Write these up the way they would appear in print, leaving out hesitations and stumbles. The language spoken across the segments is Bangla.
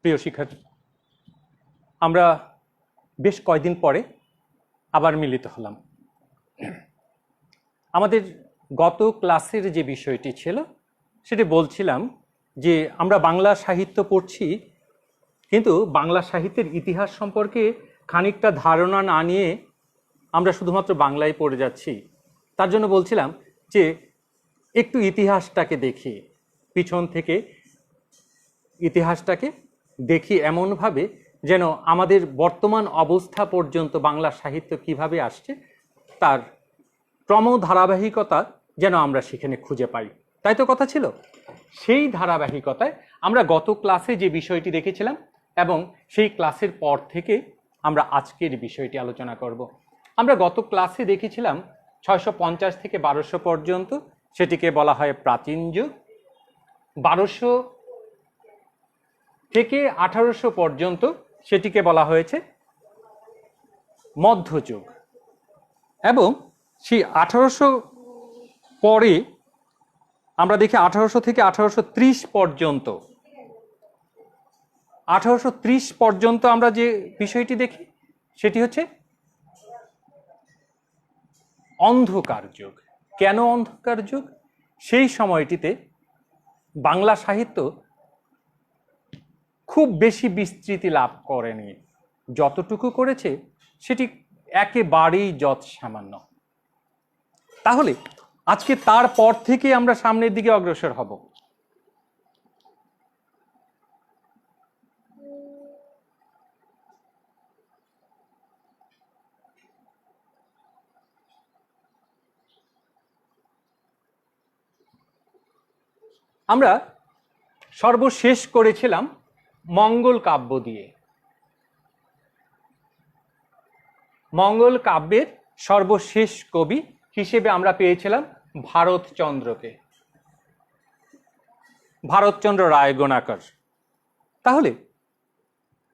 প্রিয় শিক্ষার্থী, আমরা বেশ কয়েকদিন পরে আবার মিলিত হলাম। আমাদের গত ক্লাসের যে বিষয়টি ছিল সেটি বলছিলাম যে আমরা বাংলা সাহিত্য পড়ছি, কিন্তু বাংলা সাহিত্যের ইতিহাস সম্পর্কে খানিকটা ধারণা না নিয়ে আমরা শুধুমাত্র বাংলায় পড়ে যাচ্ছি। তার জন্য বলছিলাম যে একটু ইতিহাসটাকে দেখি, পিছন থেকে ইতিহাসটাকে দেখি এমনভাবে যেন আমাদের বর্তমান অবস্থা পর্যন্ত বাংলা সাহিত্য কিভাবে আসছে তার ক্রম ধারাবাহিকতা যেন আমরা সেখানে খুঁজে পাই। তাই তো কথা ছিল। সেই ধারাবাহিকতায় আমরা গত ক্লাসে যে বিষয়টি দেখেছিলাম এবং সেই ক্লাসের পর থেকে আমরা আজকের বিষয়টি আলোচনা করব। আমরা গত ক্লাসে দেখেছিলাম 650 থেকে 1200 পর্যন্ত, সেটিকে বলা হয় প্রাচীন যুগ। 1200 থেকে 1800 পর্যন্ত সেটিকে বলা হয়েছে মধ্যযুগ, এবং সেই 1800 পরে আমরা দেখি 1800 থেকে 1830 পর্যন্ত, 1830 পর্যন্ত আমরা যে বিষয়টি দেখি সেটি হচ্ছে অন্ধকার যুগ। কেন অন্ধকার যুগ? সেই সময়টিতে বাংলা সাহিত্য খুব বেশি বিস্তৃতি লাভ করেনি, যতটুকু করেছে সেটি একেবারেই যৎ সামান্য। তাহলে আজকে তারপর থেকে আমরা সামনের দিকে অগ্রসর হব। আমরা সর্বশেষ করেছিলাম মঙ্গল কাব্য দিয়ে। মঙ্গল কাব্যের সর্বশেষ কবি হিসেবে আমরা পেয়েছিলাম ভারতচন্দ্রকে, ভারতচন্দ্র রায়গুণাকর। তাহলে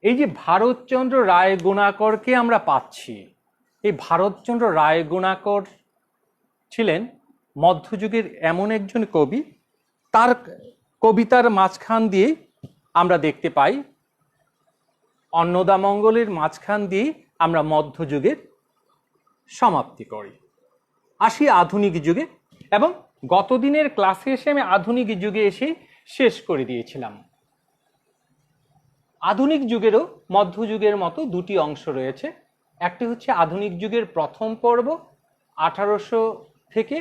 এই যে ভারতচন্দ্র রায়গুণাকরকে আমরা পাচ্ছি, এই ভারতচন্দ্র রায়গুণাকর ছিলেন মধ্যযুগের এমন একজন কবি, তার কবিতার মাঝখান দিয়ে আমরা দেখতে পাই অন্নদামঙ্গলের মাঝখান দিয়ে আমরা মধ্যযুগের সমাপ্তি করি, আসি আধুনিক যুগে। এবং গতদিনের ক্লাসে এসে আমি আধুনিক যুগে এসে শেষ করে দিয়েছিলাম। আধুনিক যুগেরও মধ্যযুগের মতো দুটি অংশ রয়েছে। একটি হচ্ছে আধুনিক যুগের প্রথম পর্ব 1800 থেকে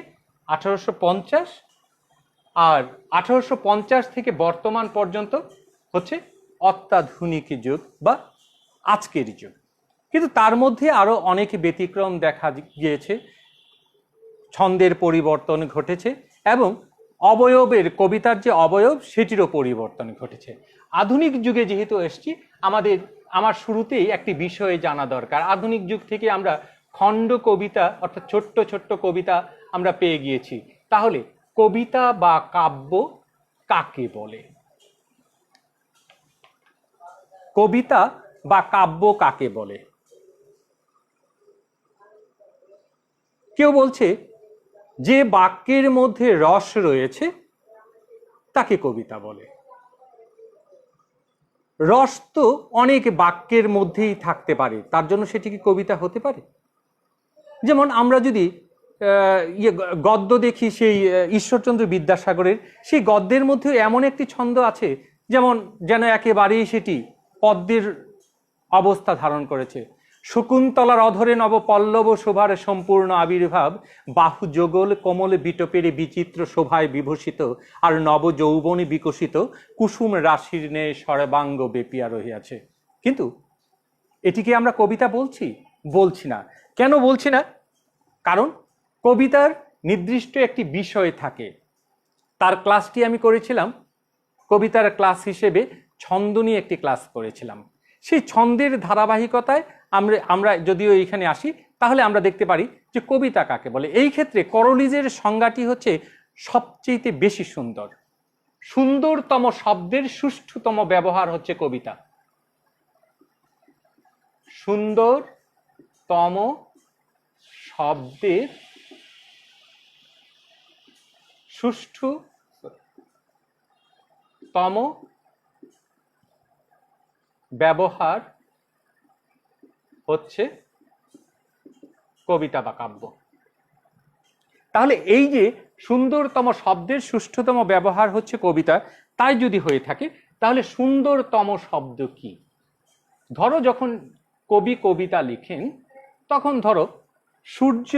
1850, আর 1850 থেকে বর্তমান পর্যন্ত হচ্ছে অত্যাধুনিক যুগ বা আজকের যুগ। কিন্তু তার মধ্যে আরো অনেক ব্যতিক্রম দেখা গিয়েছে, ছন্দের পরিবর্তন ঘটেছে এবং অবয়বের, কবিতার যে অবয়ব সেটিরও পরিবর্তন ঘটেছে। আধুনিক যুগে যেহেতু এসছি, আমার শুরুতেই একটি বিষয়ে জানা দরকার। আধুনিক যুগ থেকে আমরা খণ্ড কবিতা অর্থাৎ ছোট্ট ছোট্ট কবিতা আমরা পেয়ে গিয়েছি। তাহলে কবিতা বা কাব্য কাকে বলে? কবিতা বা কাব্য কাকে বলে? কেউ বলছে যে বাক্যের মধ্যে রস রয়েছে তাকে কবিতা বলে। রস তো অনেক বাক্যের মধ্যেই থাকতে পারে, তার জন্য সেটি কি কবিতা হতে পারে? যেমন আমরা যদি গদ্য দেখি, সেই ঈশ্বরচন্দ্র বিদ্যাসাগরের সেই গদ্যের মধ্যে এমন একটি ছন্দ আছে যেন একেবারেই সেটি পদ্মের অবস্থা ধারণ করেছে। শকুন্তলার অধরে নব পল্লব শোভার সম্পূর্ণ আবির্ভাব, বাহু যোগল কোমল বিটপের বিচিত্র শোভায় বিভূষিত, আর নব যৌবনে বিকশিত কুসুম রাশির ন্যায় সর্বাঙ্গ বেপিয়া রহিয়াছে। কিন্তু এটিকে আমরা কবিতা বলছি না। কেন বলছি না? কারণ কবিতার নির্দিষ্ট একটি বিষয় থাকে। তার ক্লাসটি আমি করেছিলাম, কবিতার ক্লাস হিসেবে ছন্দ নিয়ে একটি ক্লাস করেছিলাম। সেই ছন্দের ধারাবাহিকতায় আমরা যদিও এইখানে আসি, তাহলে আমরা দেখতে পারি যে কবিতা কাকে বলে। এই ক্ষেত্রে করলিজের সংজ্ঞাটি হচ্ছে সবচেয়ে বেশি সুন্দর। সুন্দরতম শব্দের সুষ্ঠুতম ব্যবহার হচ্ছে কবিতা। সুন্দরতম শব্দের সুষ্ঠুতম ব্যবহার হচ্ছে কবিতা বা কাব্য। তাহলে এই যে সুন্দরতম শব্দের সুষ্ঠুতম ব্যবহার হচ্ছে কবিতা, তাই যদি হয়ে থাকে তাহলে সুন্দরতম শব্দ কি? ধরো যখন কবি কবিতা লিখেন তখন ধরো সূর্য,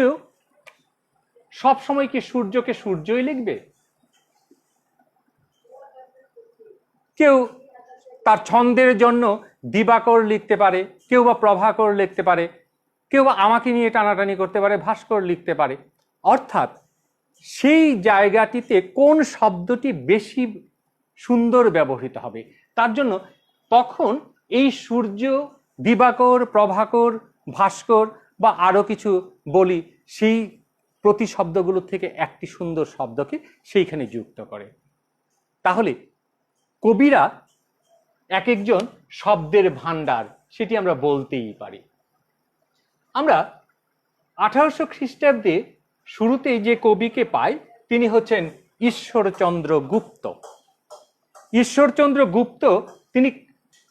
সব সময় কি সূর্যকে সূর্যই লিখবে? কেউ তার ছন্দের জন্য দিবাকর লিখতে পারে, কেউ বা প্রভাকর লিখতে পারে, কেউ বা আমাকে নিয়ে টানাটানি করতে পারে, ভাস্কর লিখতে পারে। অর্থাৎ সেই জায়গাটিতে কোন শব্দটি বেশি সুন্দর ব্যবহৃত হবে, তার জন্য তখন এই সূর্য, দিবাকর, প্রভাকর, ভাস্কর বা আরো কিছু বলি, সেই প্রতিশব্দগুলোর থেকে একটি সুন্দর শব্দকে সেইখানে যুক্ত করে। তাহলে কবিরা এক একজন শব্দের ভান্ডার, সেটি আমরা বলতেই পারি। আমরা 1800 খ্রিস্টাব্দে শুরুতেই যে কবিকে পাই তিনি হচ্ছেন ঈশ্বরচন্দ্র গুপ্ত। ঈশ্বরচন্দ্র গুপ্ত তিনি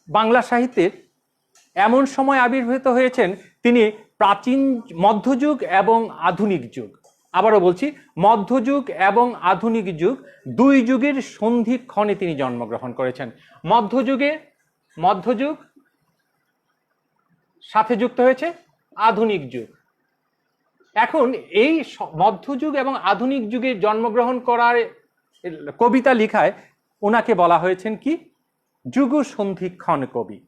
বাংলা সাহিত্যের এমন সময় আবির্ভূত হয়েছেন, তিনি প্রাচীন মধ্যযুগ এবং আধুনিক যুগ, আবারও বলছি মধ্যযুগ এবং আধুনিক যুগ, দুই যুগের সন্ধিক্ষণে তিনি জন্মগ্রহণ করেছেন। মধ্যযুগ সাথে যুক্ত হয়েছে আধুনিক যুগ। এখন এই মধ্যযুগ এবং আধুনিক যুগে জন্মগ্রহণ করার কবিতা লিখায় ওনাকে বলা হয়েছেন কি যুগ সন্ধিক্ষণ কবি।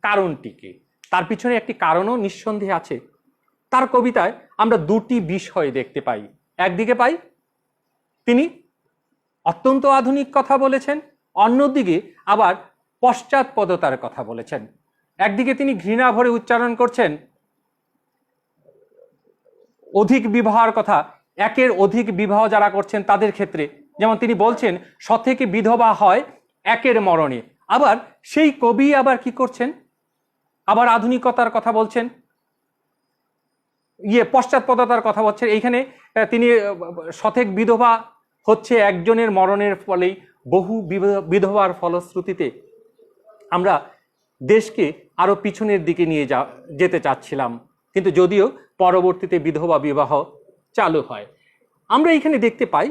কারণটি কি? তার পিছনে একটি কারণও নিঃসন্দেহে আছে। তার কবিতায় আমরা দুটি বিষয় দেখতে পাই। একদিকে পাই তিনি অত্যন্ত আধুনিক কথা বলেছেন, অন্যদিকে আবার পশ্চাৎপদতার কথা বলেছেন। একদিকে তিনি ঘৃণা ভরে উচ্চারণ করছেন অধিক বিবাহের কথা, একের অধিক বিবাহ যারা করছেন তাদের ক্ষেত্রে, যেমন তিনি বলছেন শতেকে বিধবা হয় একের মরণে। আবার সেই কবি আবার কি করছেন, আবার আধুনিকতার কথা বলছেন, পশ্চাৎপদতার কথা বলছেন। এইখানে তিনি শতেক বিধবা হচ্ছে একজনের মরণের ফলেই, বহু বিধবার ফলশ্রুতিতে আমরা দেশকে আরো পিছনের দিকে নিয়ে যেতে চাচ্ছিলাম, কিন্তু যদিও পরবর্তীতে বিধবা বিবাহ চালু হয়। আমরা এখানে দেখতে পাই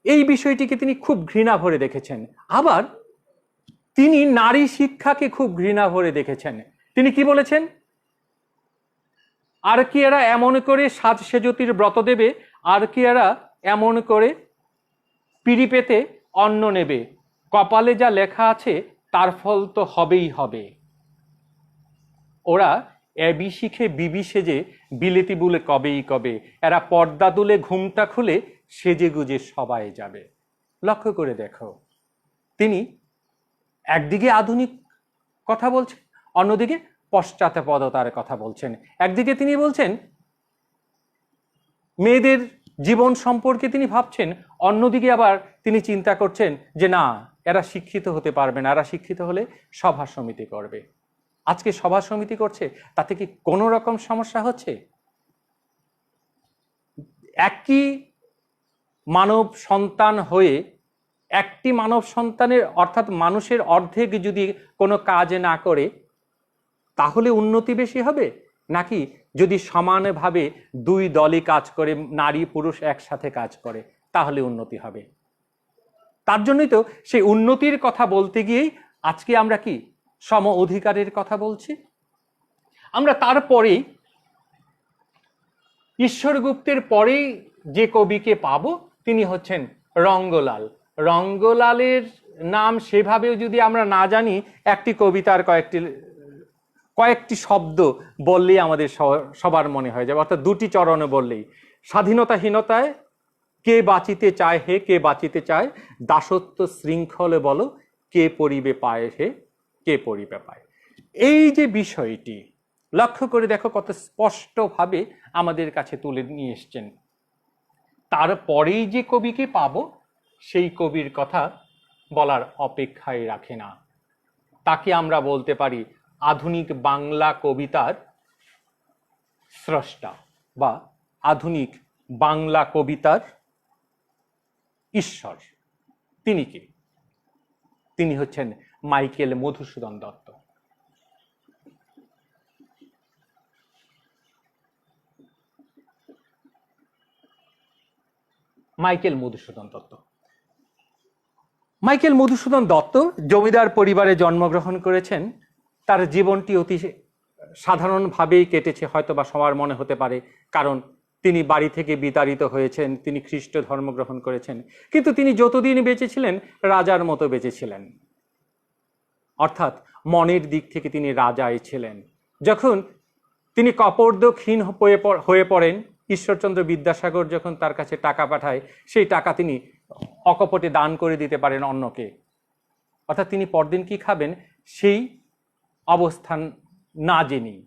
এই বিষয়টিকে তিনি খুব ঘৃণা ভরে দেখেছেন। আবার তিনি নারী শিক্ষাকে খুব ঘৃণা ভরে দেখেছেন। তিনি কি বলেছেন, আর কি এরা এমন করে সাজ সেজতির ব্রত দেবে, আর কি এরা এমন করে পিড়ি পেতে অন্ন নেবে, কপালে যা লেখা আছে তার ফল তো হবেই হবে। ওরা এবি শিখে বিবি সেজে বিলেতি বলে কবেই কবে, এরা পর্দা তুলে ঘুমটা খুলে সেজে গুজে সবাই যাবে। লক্ষ্য করে দেখো, তিনি একদিকে আধুনিক কথা বলছেন, অন্যদিকে পশ্চাৎপদতার কথা বলছেন। একদিকে তিনি বলছেন মেয়েদের জীবন সম্পর্কে তিনি ভাবছেন, অন্যদিকে আবার তিনি চিন্তা করছেন যে না, এরা শিক্ষিত হতে পারবে না, এরা শিক্ষিত হলে সভা সমিতি করবে। আজকে সভা সমিতি করছে, তাতে কি কোনো রকম সমস্যা হচ্ছে? একই মানব সন্তান হয়ে একটি মানব সন্তানের অর্থাৎ মানুষের অর্ধেক যদি কোনো কাজ না করে তাহলে উন্নতি বেশি হবে, নাকি যদি সমানভাবে দুই দলই কাজ করে, নারী পুরুষ একসাথে কাজ করে, তাহলে উন্নতি হবে? তার জন্যই তো সেই উন্নতির কথা বলতে গিয়েই আজকে আমরা কি সম অধিকারের কথা বলছি। আমরা তারপরেই ঈশ্বরগুপ্তের পরেই যে কবিকে পাবো তিনি হচ্ছেন রঙ্গলাল। রঙ্গলালের নাম সেভাবেও যদি আমরা না জানি, একটি কবিতার কয়েকটি শব্দ বললেই আমাদের সবার মনে হয়ে যাবে, অর্থাৎ দুটি চরণে বললেই, স্বাধীনতাহীনতায় কে বাঁচিতে চায় হে, কে বাঁচিতে চায়, দাসত্ব শৃঙ্খলে বলো, কে পরিবে পায় হে, কে পরিবে পায়। এই যে বিষয়টি লক্ষ্য করে দেখো কত স্পষ্টভাবে আমাদের কাছে তুলে নিয়ে এসছেন। তারপরেই যে কবিকে পাবো সেই কবির কথা বলার অপেক্ষায় রাখে না। তাকে আমরা বলতে পারি আধুনিক বাংলা কবিতার স্রষ্টা বা আধুনিক বাংলা কবিতার ঈশ্বর। তিনি কি? তিনি হচ্ছেন মাইকেল মধুসূদন দত্ত। মাইকেল মধুসূদন দত্ত। মাইকেল মধুসূদন দত্ত জমিদার পরিবারে জন্মগ্রহণ করেছেন। তার জীবনটি অতি সাধারণভাবেই কেটেছে, হয়তো বা সবার মনে হতে পারে, কারণ তিনি বাড়ি থেকে বিতাড়িত হয়েছেন, তিনি খ্রিস্ট ধর্ম গ্রহণ করেছেন, কিন্তু তিনি যতদিন বেঁচে ছিলেন রাজার মতো বেঁচে ছিলেন, অর্থাৎ মনের দিক থেকে তিনি রাজাই ছিলেন। যখন তিনি কপর্দকহীন হয়ে পড়েন, ঈশ্বরচন্দ্র বিদ্যাসাগর যখন তার কাছে টাকা পাঠায়, সেই টাকা তিনি অকপটে দান করে দিতে পারেন অন্যকে, অর্থাৎ তিনি পরদিন কি খাবেন সেই অবস্থান না জেনেই।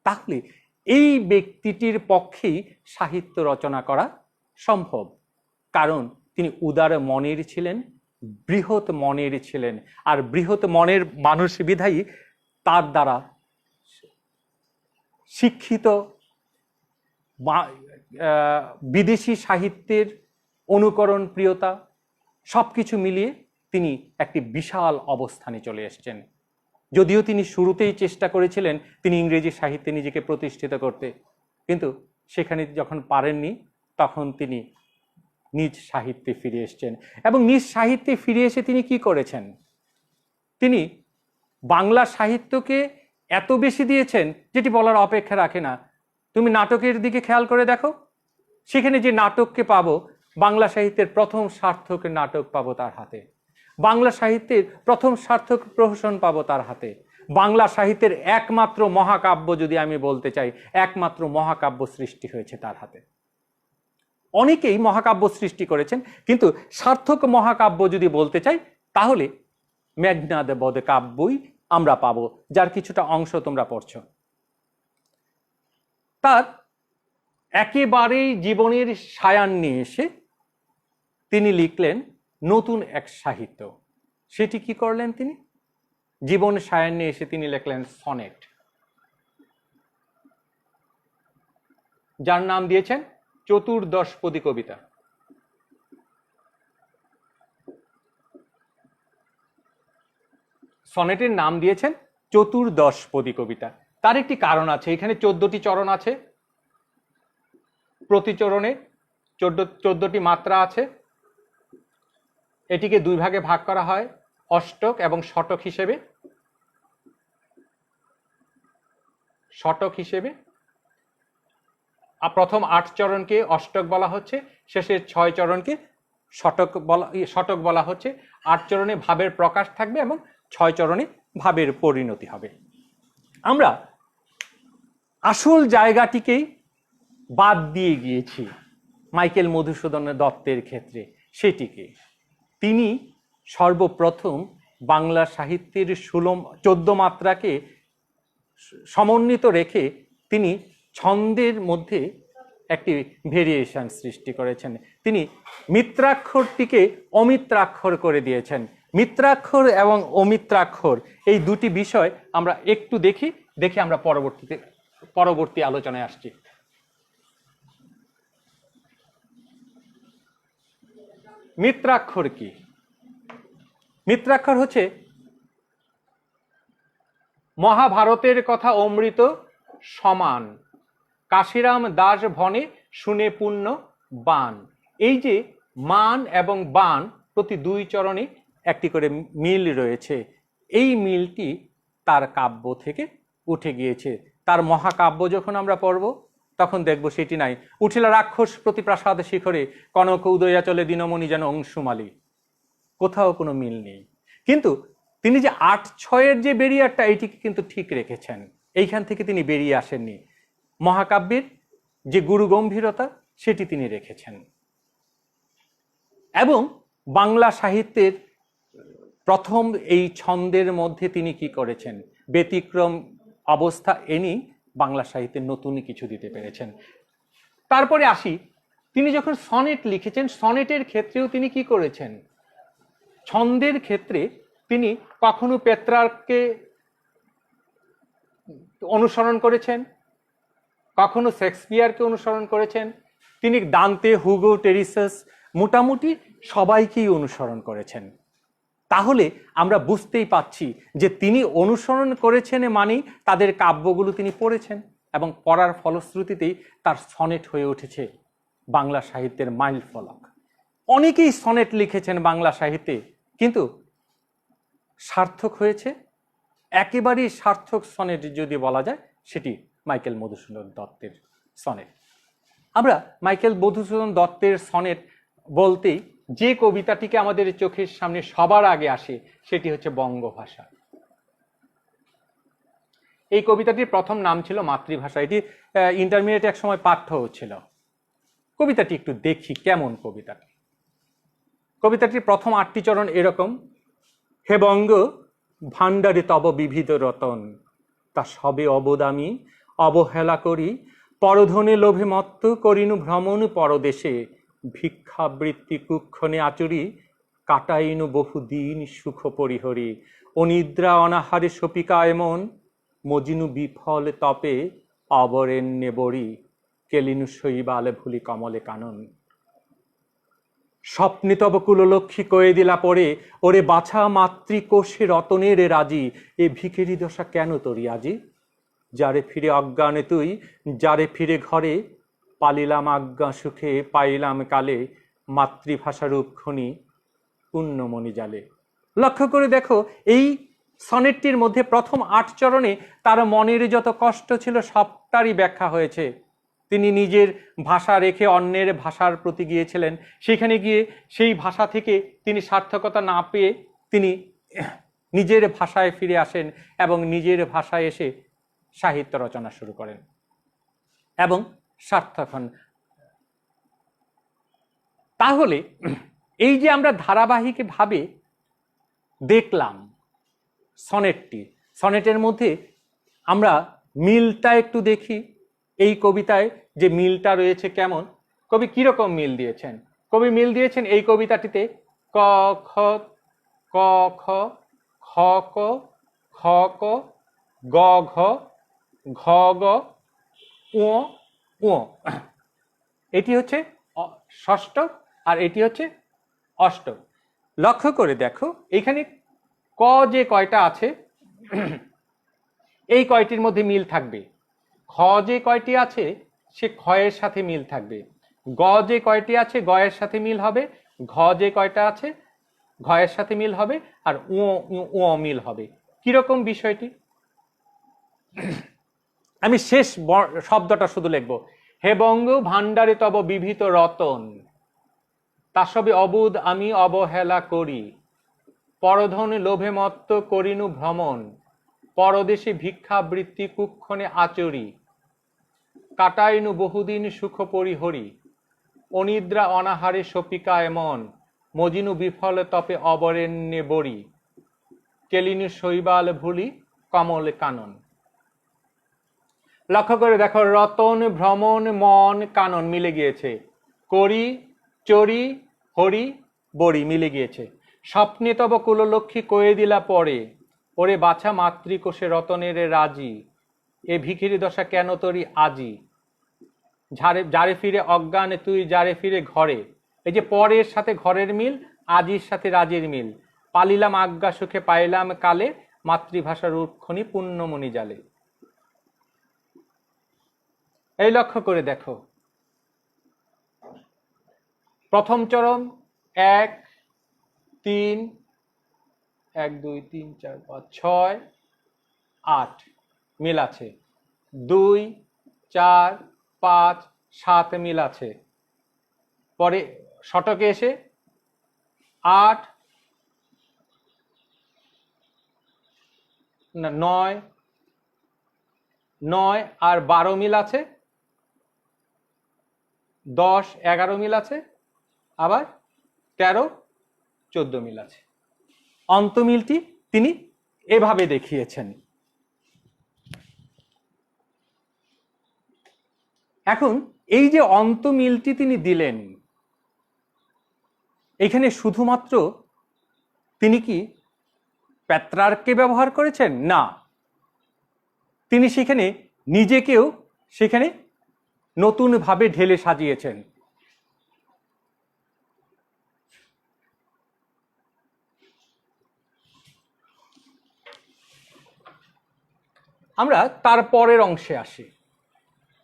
তাহলে এই ব্যক্তিটির পক্ষেই সাহিত্য রচনা করা সম্ভব, কারণ তিনি উদার মনের ছিলেন, বৃহৎ মনের ছিলেন, আর বৃহৎ মনের মানুষ বিধায়ী তার দ্বারা শিক্ষিত বিদেশি সাহিত্যের অনুকরণ প্রিয়তা সবকিছু মিলিয়ে তিনি একটি বিশাল অবস্থানে চলে এসেছেন। যদিও তিনি শুরুতেই চেষ্টা করেছিলেন তিনি ইংরেজি সাহিত্যে নিজেকে প্রতিষ্ঠিত করতে, কিন্তু সেখানে যখন পারেননি তখন তিনি নিজ সাহিত্যে ফিরে এসেছেন। এবং নিজ সাহিত্যে ফিরে এসে তিনি কি করেছেন, তিনি বাংলা সাহিত্যকে এত বেশি দিয়েছেন যেটি বলার অপেক্ষা রাখে না। তুমি নাটকের দিকে খেয়াল করে দেখো, সেখানে যে নাটককে পাবো, বাংলা সাহিত্যের প্রথম সার্থক নাটক পাবো তার হাতে, বাংলা সাহিত্যের প্রথম সার্থক প্রহসন পাবো তার হাতে, বাংলা সাহিত্যের একমাত্র মহাকাব্য যদি আমি বলতে চাই, একমাত্র মহাকাব্য সৃষ্টি হয়েছে তার হাতে। অনেকেই মহাকাব্য সৃষ্টি করেছেন, কিন্তু সার্থক মহাকাব্য যদি বলতে চাই তাহলে মেঘনাদ বধ কাব্যই আমরা পাবো, যার কিছুটা অংশ তোমরা পড়ছ। তার একেবারেই জীবনের সায়ান্নে এসে তিনি লিখলেন নতুন এক সাহিত্য। সেটি কি করলেন, তিনি জীবন সায়ান্নে এসে তিনি লিখলেন সনেট, যার নাম দিয়েছেন চতুর্দশপদী কবিতা। সনেটের নাম দিয়েছেন চতুর্দশপদী কবিতা। তার একটি কারণ আছে, এখানে 14টি চরণ আছে, প্রতি চরণে 14টি মাত্রা আছে। এটিকে দুই ভাগে ভাগ করা হয়, অষ্টক এবং শতক হিসেবে। প্রথম 8 চরণকে অষ্টক বলা হচ্ছে, শেষের 6 চরণকে শতক বলা হচ্ছে। 8 চরণে ভাবের প্রকাশ থাকবে এবং 6 চরণে ভাবের পরিণতি হবে। আমরা আসল জায়গাটিকেই বাদ দিয়ে গিয়েছি মাইকেল মধুসূদন দত্তের ক্ষেত্রে। সেটিকে তিনি সর্বপ্রথম বাংলা সাহিত্যের 14 মাত্রাকে সমন্বিত রেখে তিনি ছন্দের মধ্যে একটি ভেরিয়েশন সৃষ্টি করেছেন। তিনি মিত্রাক্ষরটিকে অমিত্রাক্ষর করে দিয়েছেন। মিত্রাক্ষর এবং অমিত্রাক্ষর এই দুটি বিষয় আমরা একটু দেখি আমরা পরবর্তী আলোচনায় আসছি। মিত্রাক্ষর কি? মিত্রাক্ষর হচ্ছে মহাভারতের কথা অমৃত সমান, কাশিরাম দাস ভনে শুনে পুণ্য বান। এই যে মান এবং বান প্রতি 2 চরণে একটি করে মিল রয়েছে, এই মিলটি তার কাব্য থেকে উঠে গিয়েছে। তার মহাকাব্য যখন আমরা পড়ব তখন দেখব সেটি নাই। উঠিলা রাক্ষস প্রতি প্রাসাদ শিখরে, কনক উদয়া চলে দিনমণি যেন অংশুমালী। কোথাও কোনো মিল নেই, কিন্তু তিনি যে 8-6-এর যে বেরিয়ারটা, এইটিকে কিন্তু ঠিক রেখেছেন। এইখান থেকে তিনি বেরিয়ে আসেননি। মহাকাব্যের যে গুরু গম্ভীরতা সেটি তিনি রেখেছেন। এবং বাংলা সাহিত্যের প্রথম এই ছন্দের মধ্যে তিনি কি করেছেন, ব্যতিক্রম অবস্থা এনেই বাংলা সাহিত্যে নতুন কিছু দিতে পেরেছেন। তারপরে আসি, তিনি যখন সনেট লিখেছেন, সনেটের ক্ষেত্রেও তিনি কি করেছেন, ছন্দের ক্ষেত্রে তিনি কখনো পেত্রার্ককে অনুসরণ করেছেন, কখনো শেক্সপিয়ারকে অনুসরণ করেছেন। তিনি দান্তে, হুগো, টেরিসাস মোটামুটি সবাইকেই অনুসরণ করেছেন। তাহলে আমরা বুঝতেই পাচ্ছি যে তিনি অনুসরণ করেছেন মানেই তাদের কাব্যগুলো তিনি পড়েছেন, এবং পড়ার ফলশ্রুতিতেই তার সনেট হয়ে উঠেছে বাংলা সাহিত্যের মাইল ফলক। অনেকেই সনেট লিখেছেন বাংলা সাহিত্যে, কিন্তু সার্থক হয়েছে একেবারেই সার্থক সনেট যদি বলা যায় সেটি মাইকেল মধুসূদন দত্তের সনেট। আমরা মাইকেল মধুসূদন দত্তের সনেট বলতেই যে কবিতাটিকে আমাদের চোখের সামনে সবার আগে আসে সেটি হচ্ছে বঙ্গভাষা। এই কবিতাটির প্রথম নাম ছিল মাতৃভাষা। এটি ইন্টারমিডিয়েট এক সময় পাঠ্য ছিল। কবিতাটি একটু দেখি কেমন কবিতাটি। কবিতাটির প্রথম 8টি চরণ এরকম: হে বঙ্গ ভাণ্ডারে তব বিবিধ রতন, তা সবে অবদামি অবহেলা করি, পরধনে লোভে মত্ত করিনু ভ্রমণ পরদেশে, ভিক্ষাবৃত্তি কুক্ষণে আচরি, কাটাইনু বহুদিন সুখ পরিহরি, অনিদ্রা অনাহারে সপিকায় মন, মজিনু বিফল তপে অবরেণ্যে বড়ি, কেলিনু শৈবাল ভুলি কমলে কানন। স্বপ্নে তব কুললক্ষ্মী কয়ে দিলা পরে, ওরে বাছা মাতৃকোষে রতনের রাজি, এ ভিখেরি দশা কেন তোরি আজি? যারে ফিরে অজ্ঞানে তুই, যারে ফিরে ঘরে, পালিলাম আজ্ঞা সুখে পাইলাম কালে, মাতৃভাষা রূপক্ষণি পুণ্যমণি জালে। লক্ষ্য করে দেখো, এই সনেটটির মধ্যে প্রথম 8 চরণে তার মনের যত কষ্ট ছিল সবটারই ব্যাখ্যা হয়েছে। তিনি নিজের ভাষা রেখে অন্যের ভাষার প্রতি গিয়েছিলেন, সেখানে গিয়ে সেই ভাষা থেকে তিনি সার্থকতা না পেয়ে তিনি নিজের ভাষায় ফিরে আসেন এবং নিজের ভাষায় এসে সাহিত্য রচনা শুরু করেন এবং সার্থক হন। তাহলে এই যে আমরা ধারাবাহিকভাবে দেখলাম সনেটের মধ্যে আমরা মিলটা একটু দেখি। এই কবিতায় যে মিলটা রয়েছে কেমন, কবি কিরকম মিল দিয়েছেন? কবি মিল দিয়েছেন এই কবিতাটিতে ক খ ক খ খ ক খ ক গ ঘ ঘ গ উ উ। এটি হচ্ছে ষষ্ঠ আর এটি হচ্ছে অষ্টক। লক্ষ্য করে দেখো, এখানে ক যে কয়টা আছে এই কয়টির মধ্যে মিল থাকবে, খ যে কয়টি আছে সে খয়ের সাথে মিল থাকবে, গ যে কয়টি আছে গয়ের সাথে মিল হবে, ঘ যে কয়টা আছে ঘয়ের সাথে মিল হবে, আর উ মিল হবে। কিরকম বিষয়টি? আমি শেষ শব্দটা শুধু লিখবো, হে বঙ্গ ভাণ্ডারে তব বিবিধ রতন, তা সবে অবুধ আমি অবহেলা করি, পরধন লোভে মত্ত করিনু ভ্রমণ, পরদেশে ভিক্ষাবৃত্তি কুক্ষণে আচরি, কাটাইনু বহুদিন সুখ পরিহরি, অনিদ্রা অনাহারে সপিকায় মন, মজিনু বিফল তপে অবরেণ্যে বড়ি, কেলিনু শৈবাল ভুলি কমল কানন। লক্ষ্য করে দেখো, রতন, ভ্রমণ, মন, কানন মিলে গিয়েছে, করি, চরি, হরি, বড়ি মিলে গিয়েছে। স্বপ্নে তব কুললক্ষ্মী কয়ে দিলা পরে, ওরে বাছা মাতৃকোষে রতনের রাজি, এ ভিখিরি দশা কেন তোরি আজি, যারে ফিরে অজ্ঞানে তুই যারে ফিরে ঘরে। এই যে পরের সাথে ঘরের মিল, আজির সাথে রাজির মিল। পালিলাম আজ্ঞা সুখে পাইলাম কালে, মাতৃভাষার রূপক্ষণি পুণ্যমণি জালে। এই লক্ষ্য করে দেখো, প্রথম চরণ 1 3 1 2 3 4 5 6 8 মিল আছে, 2 4 5 7 মিল আছে। পরে শতকে এসে 8 9 9 আর 12 মিল আছে, 10 11 মিল আছে, আবার 13 14 মিল আছে। অন্তমিলটি তিনি এভাবে দেখিয়েছেন। এখন এই যে অন্তমিলটি তিনি দিলেন, এখানে শুধুমাত্র তিনি কি পেত্রার্ককে ব্যবহার করেছেন? না, তিনি সেখানে নিজেকেও সেখানে নতুনভাবে ঢেলে সাজিয়েছেন। আমরা তার পরের অংশে আসি।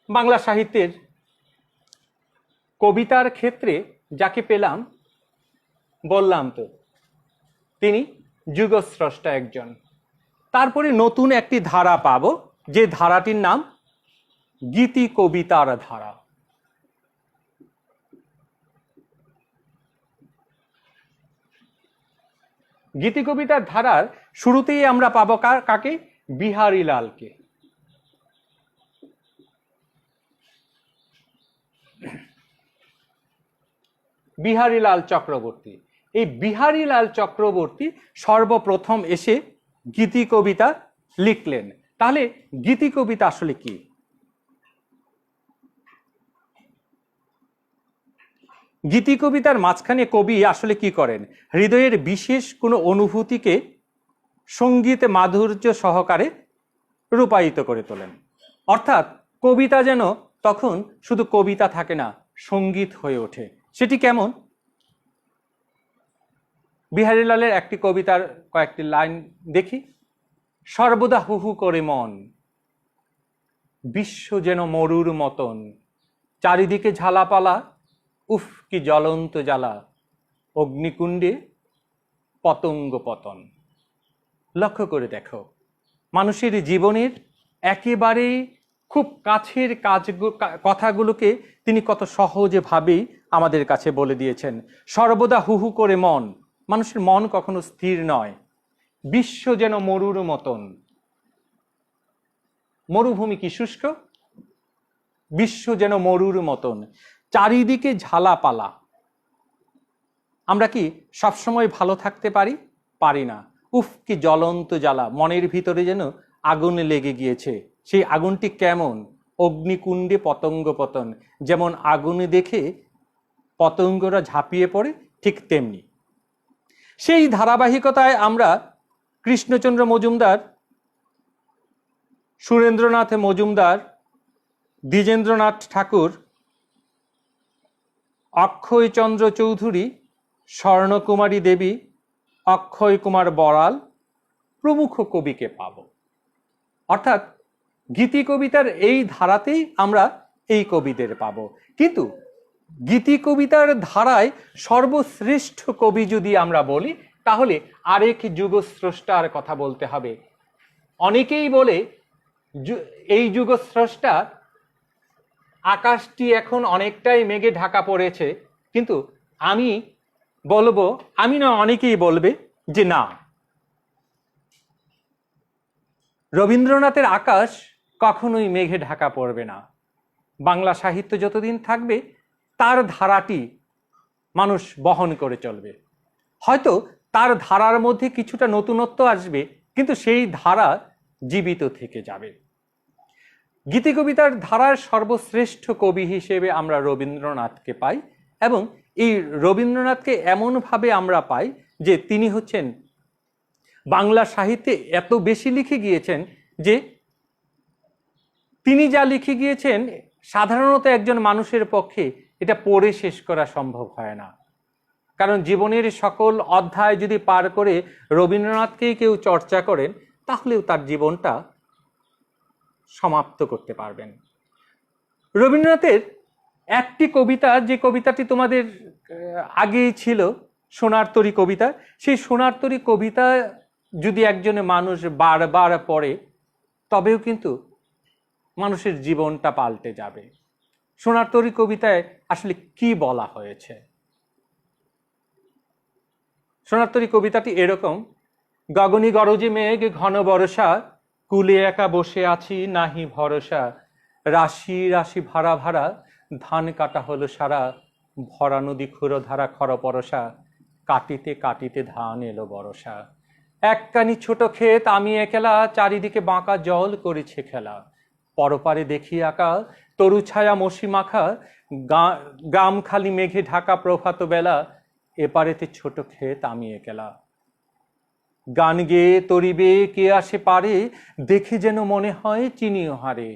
বাংলা সাহিত্যের কবিতার ক্ষেত্রে যাকে পেলাম বললাম তো তিনি যুগস্রষ্টা একজন। তারপরে নতুন একটি ধারা পাবো, যে ধারাটির নাম গীতি কবিতার ধারা। গীতি কবিতার ধারার শুরুতেই আমরা পাবো কাকে? বিহারীলালকে। বিহারীলাল চক্রবর্তী। এই বিহারীলাল চক্রবর্তী সর্বপ্রথম এসে গীতি কবিতা লিখলেন। তাহলে গীতি কবিতা আসলে কি? গীতি কবিতার মাঝখানে কবি আসলে কি করেন? হৃদয়ের বিশেষ কোনো অনুভূতিকে সঙ্গীত মাধুর্য সহকারে রূপায়িত করে তোলেন। অর্থাৎ কবিতা যেন তখন শুধু কবিতা থাকে না, সঙ্গীত হয়ে ওঠে। সেটি কেমন? বিহারীলালের একটি কবিতার কয়েকটি লাইন দেখি। সর্বদা হু হু করে মন, বিশ্ব যেন মরুর মতন, চারিদিকে ঝালাপালা, উফ কি জ্বলন্ত জ্বালা, অগ্নিকুণ্ডে পতঙ্গ পতন। লক্ষ্য করে দেখো, মানুষের জীবনের একেবারে খুব কাছের কথাগুলোকে তিনি কত সহজভাবেই আমাদের কাছে বলে দিয়েছেন। সর্বদা হু হু করে মন, মানুষের মন কখনো স্থির নয়। বিশ্ব যেন মরুর মতন, মরুভূমি কি শুষ্ক? বিশ্ব যেন মরুর মতন, চারিদিকে ঝালাপালা। আমরা কি সবসময় ভালো থাকতে পারি? পারি না। উফ কি জ্বলন্ত জ্বালা, মনের ভিতরে যেন আগুন লেগে গিয়েছে। সেই আগুনটি কেমন? অগ্নিকুণ্ডে পতঙ্গ পতন, যেমন আগুন দেখে পতঙ্গরা ঝাঁপিয়ে পড়ে, ঠিক তেমনি। সেই ধারাবাহিকতায় আমরা কৃষ্ণচন্দ্র মজুমদার, সুরেন্দ্রনাথ মজুমদার, দ্বিজেন্দ্রনাথ ঠাকুর, অক্ষয়চন্দ্র চৌধুরী, স্বর্ণকুমারী দেবী, অক্ষয় কুমার বড়াল প্রমুখ কবিকে পাব। অর্থাৎ গীতি কবিতার এই ধারাতেই আমরা এই কবিদের পাব। কিন্তু গীতি কবিতার ধারায় সর্বশ্রেষ্ঠ কবি যদি আমরা বলি, তাহলে আরেক যুগস্রষ্টার কথা বলতে হবে। অনেকেই বলে এই যুগস্রষ্টা, আকাশটি এখন অনেকটাই মেঘে ঢাকা পড়েছে, কিন্তু আমি বলবো, আমি না, অনেকেই বলবে যে না, রবীন্দ্রনাথের আকাশ কখনোই মেঘে ঢাকা পড়বে না। বাংলা সাহিত্য যতদিন থাকবে তার ধারাটি মানুষ বহন করে চলবে। হয়তো তার ধারার মধ্যে কিছুটা নতুনত্ব আসবে, কিন্তু সেই ধারা জীবিত থেকে যাবে। গীতি কবিতার ধারার সর্বশ্রেষ্ঠ কবি হিসেবে আমরা রবীন্দ্রনাথকে পাই, এবং এই রবীন্দ্রনাথকে এমনভাবে আমরা পাই যে তিনি হচ্ছেন বাংলা সাহিত্যে এত বেশি লিখে গিয়েছেন যে তিনি যা লিখে গিয়েছেন সাধারণত একজন মানুষের পক্ষে এটা পড়ে শেষ করা সম্ভব হয় না। কারণ জীবনের সকল অধ্যায় যদি পার করে রবীন্দ্রনাথকেই কেউ চর্চা করেন, তাহলেও তার জীবনটা সমাপ্ত করতে পারবেন। রবীন্দ্রনাথের একটি কবিতা, যে কবিতাটি তোমাদের আগেই ছিল, সোনার তরী কবিতা, সেই সোনার তরী কবিতা যদি একজন মানুষ বারবার পড়ে, তবেও কিন্তু মানুষের জীবনটা পাল্টে যাবে। সোনার তরী কবিতায় আসলে কি বলা হয়েছে? সোনার তরী কবিতাটি এরকম: গগনী গরজে মেঘ ঘন বরষা, কুলে একা বসে আছি নাহি ভরসা, রাশি রাশি ভাড়া ভাড়া ধান কাটা হলো সারা, ভরা নদী ক্ষুরধারা খর পরশা, কাটিতে কাটিতে ধান এলো বরষা। একখানি ছোট ক্ষেত আমি একলা, চারিদিকে বাঁকা জল করেছে খেলা, পরপারে দেখি আঁকা তরু ছায়া মশি মাখা, গ্রাম খালি মেঘে ঢাকা প্রভাত বেলা, এপারেতে ছোট ক্ষেত আমি একলা। গান গেয়ে তরিবে কে আসে পারে, দেখে যেন মনে হয় চিনিও হারে,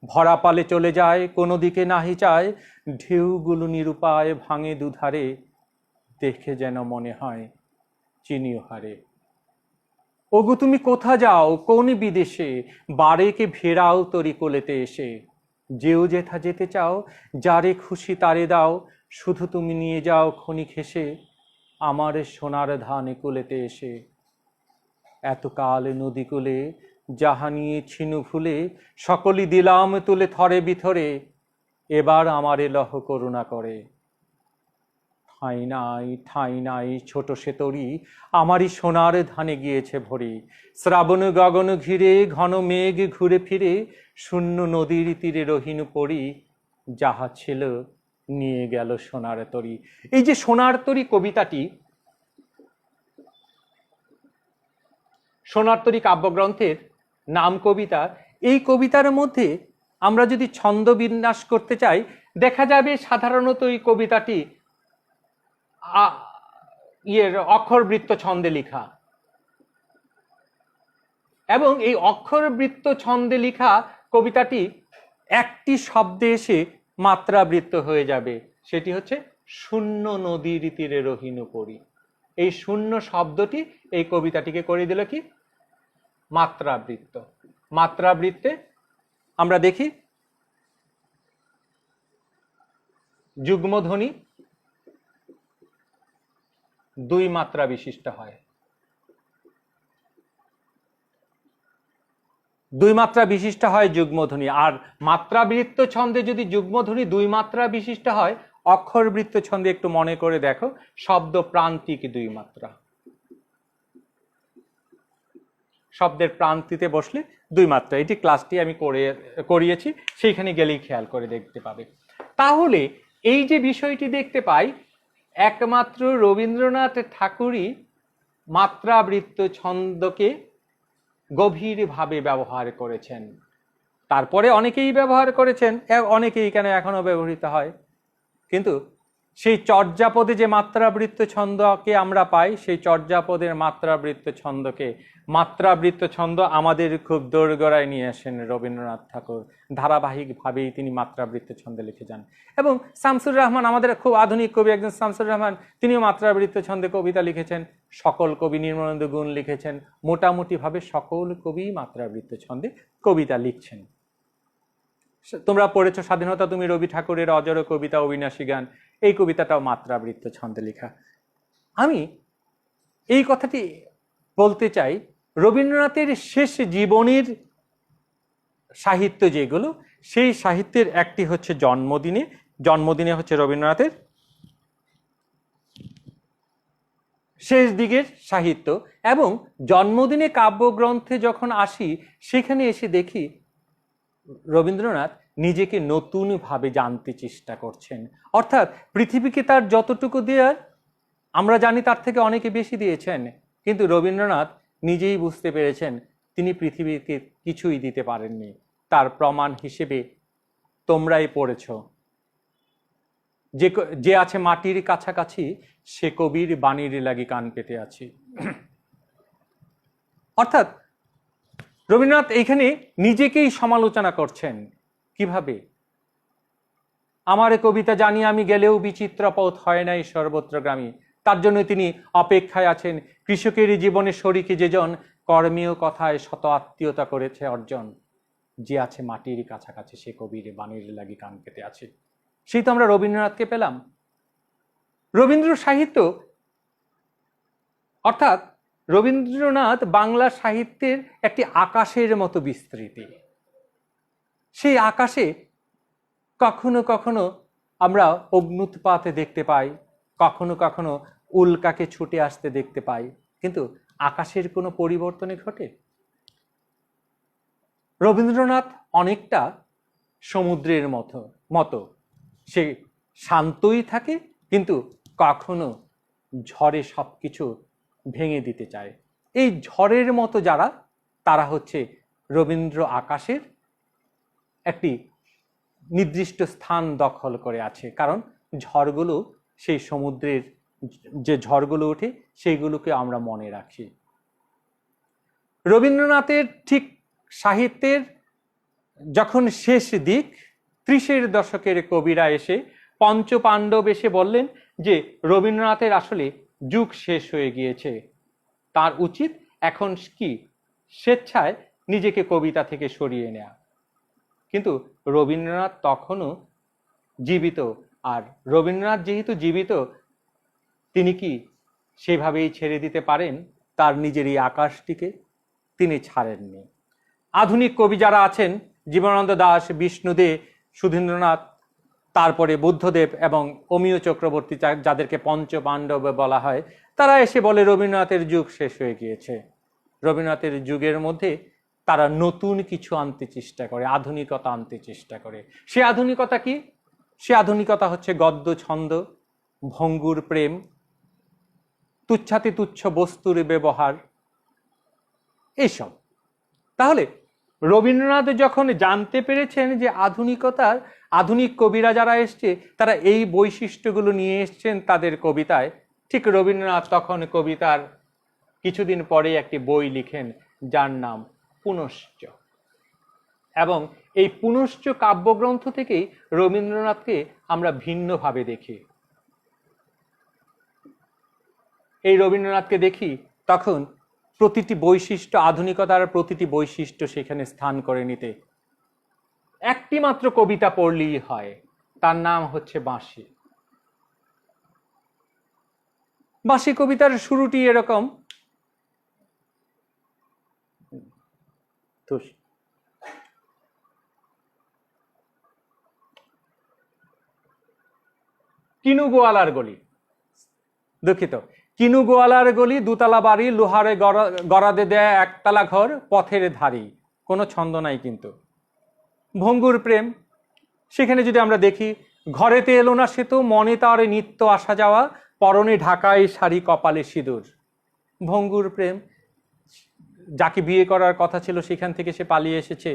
ভরা পালে চলে যায় কোনো দিকে নাহি চায়, ঢেউগুলো নিরুপায় ভাঙে দুধারে, দেখে যেন মনে হয় চিনিও হারে। ওগো তুমি কোথা যাও কোন বিদেশে, বারেকে ফেরাও তরি কোলেতে এসে, যেও যেথা যেতে চাও যারে খুশি তারে দাও, শুধু তুমি নিয়ে যাও ক্ষণিক হেসে, আমার সোনার ধান কুলেতে এসে। এতকাল নদী কুলে যাহা নিয়ে ছিনু ফুলে, সকলই দিলাম তুলে থরে বিথরে, এবার আমারে লহ করুণা করে। ঠাঁই নাই ছোট সে তরি, আমারই সোনার ধানে গিয়েছে ভরে। শ্রাবণ গগন ঘিরে ঘন মেঘ ঘুরে ফিরে, শূন্য নদীর তীরে রহিনু পড়ি, যাহা ছিল নিয়ে গেল সোনার তরি। এই যে সোনার তরি কবিতাটি, সোনার তরি কাব্যগ্রন্থের নাম কবিতা। এই কবিতার মধ্যে আমরা যদি ছন্দ বিন্যাস করতে চাই, দেখা যাবে সাধারণত এই কবিতাটি অক্ষরবৃত্ত ছন্দে লেখা, এবং এই অক্ষরবৃত্ত ছন্দে লেখা কবিতাটি একটি শব্দে এসে মাত্রাবৃত্ত হয়ে যাবে, সেটি হচ্ছে শূন্য নদীর তীরে রহিনু পড়ি। এই শূন্য শব্দটি এই কবিতাটিকে করে দিল কি মাত্রাবৃত্ত। মাত্রাবৃত্তে আমরা দেখি যুগ্মধ্বনি দুই মাত্রা বিশিষ্ট হয়। দুই মাত্রা বিশিষ্ট হয় যুগ্মধ্বনি। আর মাত্রাবৃত্ত ছন্দে যদি যুগ্মধ্বনি দুই মাত্রা বিশিষ্ট হয়, অক্ষরবৃত্ত ছন্দে একটু মনে করে দেখো, শব্দ প্রান্তিক দুই মাত্রা। শব্দের প্রান্তিতে বসলে দুই মাত্রা। এটি ক্লাসটি আমি করিয়েছি, সেইখানে গেলেই খেয়াল করে দেখতে পাবে। তাহলে এই যে বিষয়টি দেখতে পাই, একমাত্র রবীন্দ্রনাথ ঠাকুরই মাত্রাবৃত্ত ছন্দকে গভীরভাবে ব্যবহার করেছেন। তারপরে অনেকেই ব্যবহার করেছেন, অনেকেই এখানে এখনো ব্যবহৃত হয়, কিন্তু সেই চর্যাপদে যে মাত্রাবৃত্ত ছন্দকে আমরা পাই, সেই চর্যাপদের মাত্রাবৃত্ত ছন্দকে, মাত্রাবৃত্ত ছন্দ আমাদের খুব দোরগোড়ায় নিয়ে আসেন রবীন্দ্রনাথ ঠাকুর। ধারাবাহিকভাবেই তিনি মাত্রাবৃত্ত ছন্দে লিখে যান। এবং শামসুর রহমান, আমাদের খুব আধুনিক কবি একজন শামসুর রহমান, তিনিও মাত্রাবৃত্ত ছন্দে কবিতা লিখেছেন। সকল কবি, নির্মলেন্দু গুণ লিখেছেন, মোটামুটিভাবে সকল কবি মাত্রাবৃত্ত ছন্দে কবিতা লিখছেন। তোমরা পড়েছো স্বাধীনতা তুমি রবি ঠাকুরের অজর কবিতা অবিনাশী গান, এই কবিতাটাও মাত্রাবৃত্ত ছন্দে লেখা। আমি এই কথাটি বলতে চাই, রবীন্দ্রনাথের শেষ জীবনের সাহিত্য যেগুলো, সেই সাহিত্যের একটি হচ্ছে জন্মদিনে। জন্মদিনে হচ্ছে রবীন্দ্রনাথের শেষ দিকের সাহিত্য। এবং জন্মদিনে কাব্যগ্রন্থে যখন আসি, সেখানে এসে দেখি রবীন্দ্রনাথ নিজেকে নতুনভাবে জানতে চেষ্টা করছেন। অর্থাৎ পৃথিবীকে তার যতটুকু দেওয়ার আমরা জানি তার থেকে অনেকে বেশি দিয়েছেন, কিন্তু রবীন্দ্রনাথ নিজেই বুঝতে পেরেছেন তিনি পৃথিবীকে কিছুই দিতে পারেননি। তার প্রমাণ হিসেবে তোমরাই পড়েছ, যে আছে মাটির কাছাকাছি, সে কবির বাণীর লাগি কান পেতে আছি। অর্থাৎ রবীন্দ্রনাথ এইখানে নিজেকেই সমালোচনা করছেন। কিভাবে? আমার কবিতা জানি আমি গেলেও বিচিত্র পথ হয় নাই সর্বত্রগামী। তার জন্য তিনি অপেক্ষায় আছেন। কৃষকের জীবনে শরিকি যেজন, কর্মীয় কথায় শত আত্মীয়তা করেছে অর্জন। যে আছে মাটির কাছাকাছি, সে কবির বাণীর লাগি কান পেতে আছে। সেই তো আমরা রবীন্দ্রনাথকে পেলাম। রবীন্দ্র সাহিত্য অর্থাৎ রবীন্দ্রনাথ বাংলা সাহিত্যের একটি আকাশের মতো বিস্তৃতি। সেই আকাশে কখনো কখনো আমরা অগ্নুৎপাত দেখতে পাই, কখনো কখনো উল্কাকে ছুটে আসতে দেখতে পাই, কিন্তু আকাশের কোনো পরিবর্তনে ঘটে? রবীন্দ্রনাথ অনেকটা সমুদ্রের মতো, সে শান্তই থাকে, কিন্তু কখনো ঝড়ে সবকিছু ভেঙে দিতে চায়। এই ঝড়ের মতো যারা, তারা হচ্ছে রবীন্দ্র আকাশের একটি নির্দিষ্ট স্থান দখল করে আছে। কারণ ঝড়গুলো সেই সমুদ্রের যে ঝড়গুলো ওঠে, সেইগুলোকে আমরা মনে রাখি। রবীন্দ্রনাথের ঠিক সাহিত্যের যখন শেষ দিক, 30-এর দশকের কবিরা এসে পঞ্চপাণ্ডব এসে বললেন যে রবীন্দ্রনাথের আসলে যুগ শেষ হয়ে গিয়েছে, তার উচিত এখন কি স্বেচ্ছায় নিজেকে কবিতা থেকে সরিয়ে নেওয়া। কিন্তু রবীন্দ্রনাথ তখনও জীবিত, আর রবীন্দ্রনাথ যেহেতু জীবিত, তিনি কি সেভাবেই ছেড়ে দিতে পারেন তার নিজের এই আকাশটিকে? তিনি ছাড়েননি। আধুনিক কবি যারা আছেন, জীবনানন্দ দাশ, বিষ্ণুদে, সুধীন্দ্রনাথ, তারপরে বুদ্ধদেব এবং অমিয় চক্রবর্তী, যাদেরকে পঞ্চ পাণ্ডব বলা হয়, তারা এসে বলে রবীন্দ্রনাথের যুগ শেষ হয়ে গিয়েছে। রবীন্দ্রনাথের যুগের মধ্যে তারা নতুন কিছু আনতে চেষ্টা করে, আধুনিকতা আনতে চেষ্টা করে। সে আধুনিকতা কি? সে আধুনিকতা হচ্ছে গদ্য, ছন্দ, ভঙ্গুর প্রেম, তুচ্ছাতি তুচ্ছ বস্তুর ব্যবহার, এইসব। তাহলে রবীন্দ্রনাথ যখন জানতে পেরেছেন যে আধুনিকতার, আধুনিক কবিরা যারা এসছে তারা এই বৈশিষ্ট্যগুলো নিয়ে এসছেন তাদের কবিতায়, ঠিক রবীন্দ্রনাথ তখন কবিতার কিছুদিন পরে একটি বই লিখেন যার নাম পুনশ্চ। এবং এই পুনশ্চ কাব্যগ্রন্থ থেকেই রবীন্দ্রনাথকে আমরা ভিন্নভাবে দেখি। এই রবীন্দ্রনাথকে দেখি তখন প্রতিটি বৈশিষ্ট্য, আধুনিকতার প্রতিটি বৈশিষ্ট্য সেখানে স্থান করে নিতে। একটি মাত্র কবিতা পড়লেই হয়, তার নাম হচ্ছে বাঁশি। বাঁশি কবিতার শুরুটি এরকম, কিনু গোয়ালার গলি, দুঃখিত, কিনু গোয়ালার গলি, দুতলা বাড়ি, লোহারে গড়াদে দেয় একতলা ঘর, পথের ধারি। কোনো ছন্দ নাই কিন্তু। ভঙ্গুর প্রেম, সেখানে যদি আমরা দেখি, ঘরেতে এলো না সে তো, মনে তার নিত্য আসা যাওয়া, পরনে ঢাকায় শাড়ি, কপালে সিঁদুর। ভঙ্গুর প্রেম, যাকে বিয়ে করার কথা ছিল সেখান থেকে সে পালিয়ে এসেছে।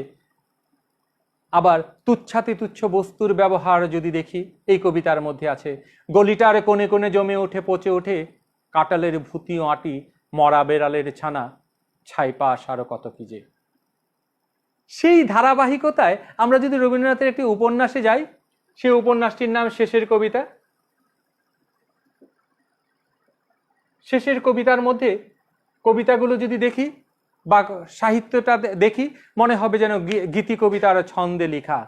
আবার তুচ্ছাতি তুচ্ছ বস্তুর ব্যবহার যদি দেখি, এই কবিতার মধ্যে আছে, গলিটার কোণে কোণে জমে ওঠে পচে ওঠে, কাটালের ভূতি ও আটি, মরা বেড়ালের ছানা, ছাইপাশ আরো কত কি যে। সেই ধারাবাহিকতায় আমরা যদি রবীন্দ্রনাথের একটি উপন্যাসে যাই, সেই উপন্যাসটির নাম শেষের কবিতা। শেষের কবিতার মধ্যে কবিতাগুলো যদি দেখি বা সাহিত্যটা দেখি, মনে হবে যেন গীতি কবিতার ছন্দে লেখা।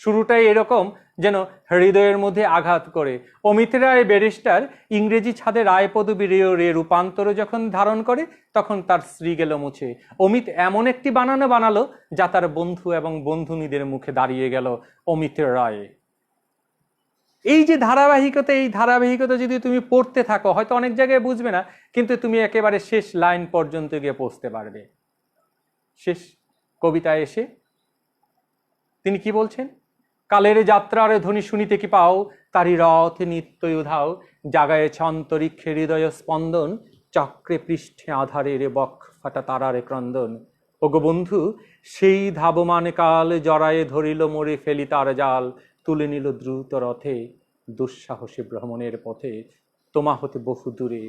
শুরুটাই এরকম যেন হৃদয়ের মধ্যে আঘাত করে। অমিত রায় ব্যারিস্টার ইংরেজি ছাদে রায় পদবী রে রূপান্তর যখন ধারণ করে, তখন তার স্ত্রী গেল মুছে। অমিত এমন একটি বানালো যা তার বন্ধু এবং বন্ধুনীদের মুখে দাঁড়িয়ে গেল অমিত রায়। এই যে ধারাবাহিকতা, এই ধারাবাহিকতা যদি তুমি পড়তে থাকো, হয়তো অনেক জায়গায় বুঝবে না, কিন্তু তুমি একেবারে শেষ লাইন পর্যন্ত গিয়ে পৌঁছতে পারবে। শেষ কবিতায় এসে তিনি কি বলছেন? কালের যাত্রার ধ্বনি শুনিতে কি পাও, তারি রথ নিত্যই উধাও, জাগায়েছে অন্তরিক্ষে হৃদয় স্পন্দন, চক্রে পৃষ্ঠে আধারের বক্ষ ফাটা তারারে ক্রন্দন। ওগো বন্ধু, সেই ধাবমান কাল, জড়ায়ে ধরিল মোরে ফেলি তার জাল, তুলে নিল দ্রুত রথে, দুঃসাহসী ভ্রমণের পথে, তোমা হতে বহু দূরে,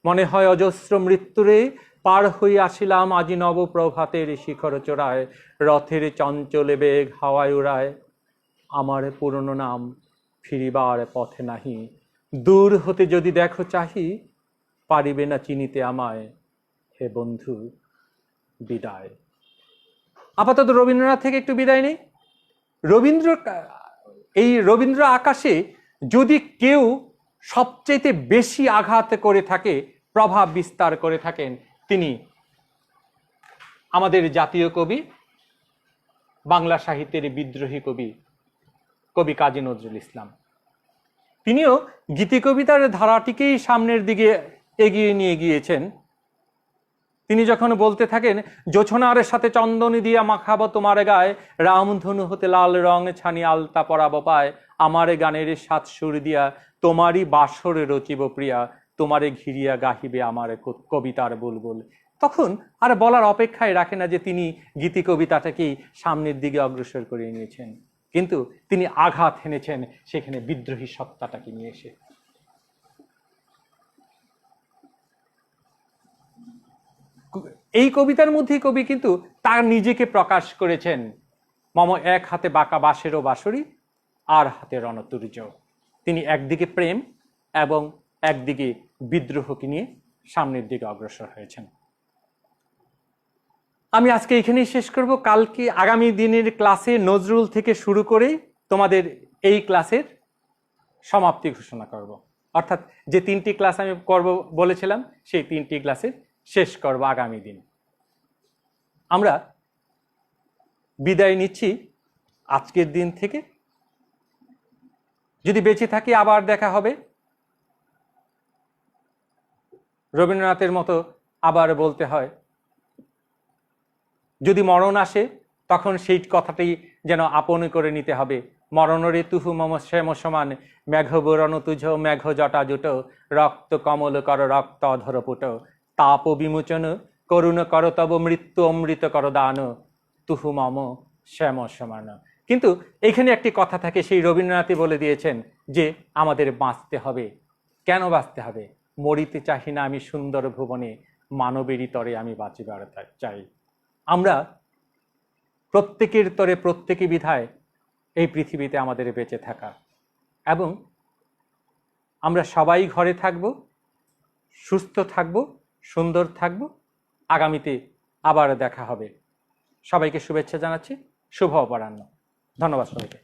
মনে হয় অজস্র মৃত্যুরে, পার হয়ে আসিলাম আজি নব প্রভাতের শিখর চূড়ায়, রথের চঞ্চলে বেগ হাওয়ায় উড়ায়, আমার পুরনো নাম ফিরিবার পথে নাহি, দূর হতে যদি দেখো চাহি, পারিবে না চিনিতে আমায়, হে বন্ধু বিদায়। আপাতত রবীন্দ্রনাথ থেকে একটু বিদায় নেই। রবীন্দ্র আকাশে যদি কেউ সবচেয়ে বেশি আঘাত করে থাকে, প্রভাব বিস্তার করে থাকেন, তিনি আমাদের জাতীয় কবি, বাংলা সাহিত্যের বিদ্রোহী কবি কাজী নজরুল ইসলাম। তিনিও গীতি কবিতার ধারাটিকেই সামনের দিকে এগিয়ে নিয়ে গিয়েছেন। তিনি যখন বলতে থাকেন, জোছনার সাথে চন্দন দিয়া মাখাবো তোমার গায়ে, রামধনু হতে লাল রং ছানি আলতা পরাবো পায়, আমারে গানের সাত সুর দিয়া তোমারই বাসরে রচিব প্রিয়া, তোমারে ঘিরিয়া গাহিবে আমার কবিতার বুলবুল। তখন আর বলার অপেক্ষায় রাখে না যে তিনি গীতি কবিতাটাকেই সামনের দিকে অগ্রসর করে নিয়েছেন, কিন্তু তিনি আঘাত হেনেছেন সেখানে বিদ্রোহী সত্তাটাকে নিয়ে এসে। এই কবিতার মধ্যে কবি কিন্তু তার নিজেকে প্রকাশ করেছেন, মম এক হাতে বাঁকা বাঁশেরও বাঁশরি, আর হাতে রণতুর্য। তিনি একদিকে প্রেম এবং একদিকে বিদ্রোহকে নিয়ে সামনের দিকে অগ্রসর হয়েছেন। আমি আজকে এখানেই শেষ করব। কালকে আগামী দিনের ক্লাসে নজরুল থেকে শুরু করে তোমাদের এই ক্লাসের সমাপ্তি ঘোষণা করব। অর্থাৎ যে 3টি ক্লাস আমি করব বলেছিলাম সেই 3টি ক্লাসে শেষ করব আগামী দিন। আমরা বিদায় নিচ্ছি আজকের দিন থেকে। যদি বেঁচে থাকি আবার দেখা হবে, রবীন্দ্রনাথের মতো আবার বলতে হয়, যদি মরণ আসে তখন সেই কথাটি যেন আপন করে নিতে হবে। মরণরে তুহু মম শ্যাম সমান, মেঘ বরণ তুজ মেঘ জটা জুট, রক্ত কমল কর রক্ত অধর পুট, তাপ বিমোচন করুণ কর তব মৃত্যু অমৃত কর দান, তুহু মম শ্যাম সমান। কিন্তু এখানে একটি কথা থাকে, সেই রবীন্দ্রনাথই বলে দিয়েছেন যে আমাদের বাঁচতে হবে। কেন বাঁচতে হবে? মরিতে চাহি না আমি সুন্দর ভুবনে, মানবেরই তরে আমি বাঁচিবার চাই। আমরা প্রত্যেকের তরে প্রত্যেকই বিধায় এই পৃথিবীতে আমাদের বেঁচে থাকা, এবং আমরা সবাই ঘরে থাকব, সুস্থ থাকব, সুন্দর থাকব। আগামীতে আবার দেখা হবে। সবাইকে শুভেচ্ছা জানাচ্ছি। শুভ অপরাহ্ন। ধন্যবাদ সবাইকে।